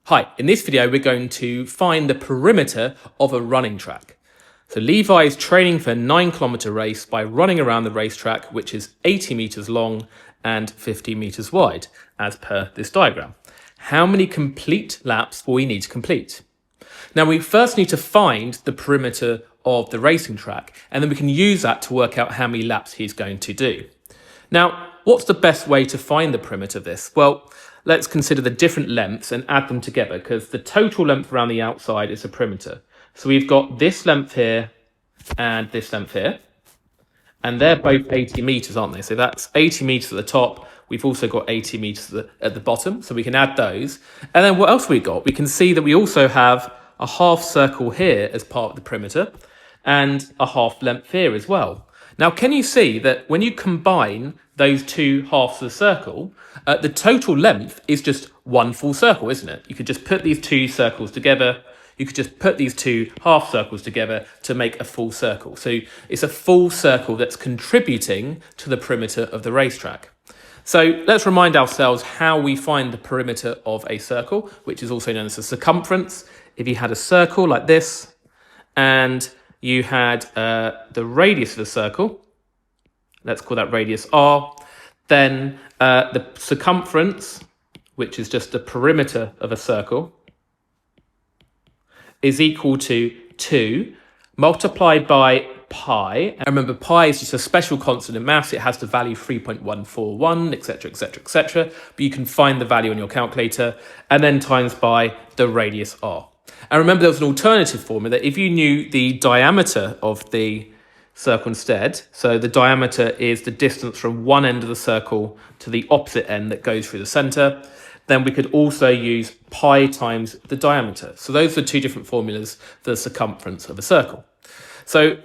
Hi, in this video we're going to find the perimeter of a running track. So Levi is training for a 9-kilometer race by running around the racetrack, which is 80 meters long and 50 meters wide, as per this diagram. How many complete laps will we need to complete? Now we first need to find the perimeter of the racing track, and then we can use that to work out how many laps he's going to do. Now, what's the best way to find the perimeter of this? Well, let's consider the different lengths and add them together, because the total length around the outside is a perimeter. So we've got this length here and this length here, and they're both 80 meters, aren't they? So that's 80 meters at the top. We've also got 80 meters at the bottom, so we can add those. And then what else have we got? We can see that we also have a half circle here as part of the perimeter and a half length here as well. Now, can you see that when you combine those two halves of the circle, the total length is just one full circle, isn't it? You could just put these two circles together. You could just put these two half circles together to make a full circle. So it's a full circle that's contributing to the perimeter of the racetrack. So let's remind ourselves how we find the perimeter of a circle, which is also known as the circumference. If you had a circle like this and you had the radius of the circle, let's call that radius r, then the circumference, which is just the perimeter of a circle, is equal to 2 multiplied by pi. And remember, pi is just a special constant in maths. It has the value 3.141, etc., etc., etc. But you can find the value on your calculator, and then times by the radius r. And remember, there was an alternative formula that if you knew the diameter of the circle instead, so the diameter is the distance from one end of the circle to the opposite end that goes through the center, then we could also use pi times the diameter. So those are two different formulas for the circumference of a circle. So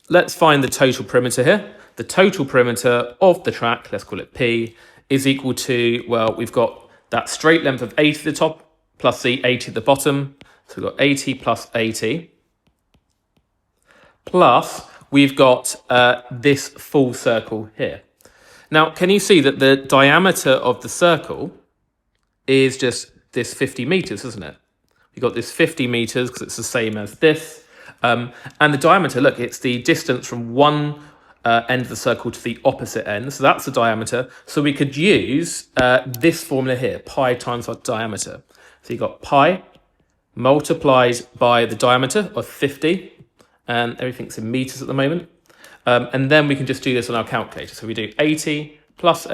let's find the total perimeter here. The total perimeter of the track, let's call it P, is equal to, well, we've got that straight length of 80 at the top plus the 80 at the bottom. So we've got 80 plus 80. Plus, we've got this full circle here. Now, can you see that the diameter of the circle is just this 50 meters, isn't it? We've got this 50 meters because it's the same as this. And the diameter, look, it's the distance from one end of the circle to the opposite end. So that's the diameter. So we could use this formula here, pi times our diameter. So you've got pi multiplied by the diameter of 50, and everything's in meters at the moment. And then we can just do this on our calculator. So we do 80 plus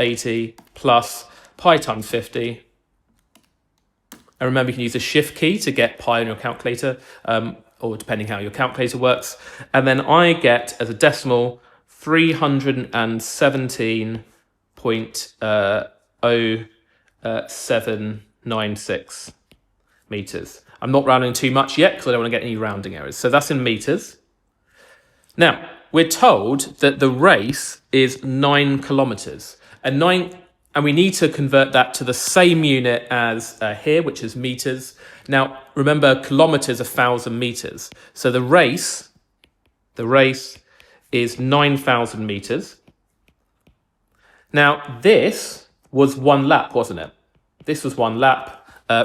pi times 50. And remember, you can use the shift key to get pi on your calculator, or depending how your calculator works. And then I get, as a decimal, 317.0796 meters. I'm not rounding too much yet because I don't want to get any rounding errors. So that's in meters. Now, we're told that the race is 9 kilometers. And we need to convert that to the same unit as here, which is meters. Now, remember, kilometers are 1,000 meters. So the race is 9,000 meters. Now, this was one lap, wasn't it? This was one lap.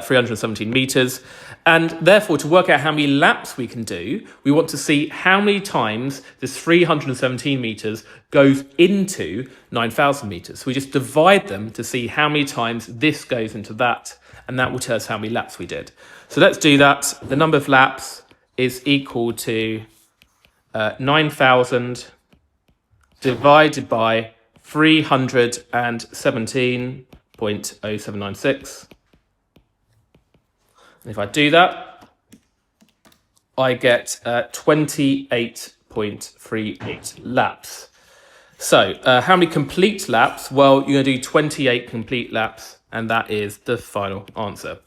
317 meters. And therefore, to work out how many laps we can do, we want to see how many times this 317 meters goes into 9,000 meters. So we just divide them to see how many times this goes into that, and that will tell us how many laps we did. So let's do that. The number of laps is equal to 9,000 divided by 317.0796. If I do that, I get 28.38 laps. So how many complete laps? Well, you're going to do 28 complete laps, and that is the final answer.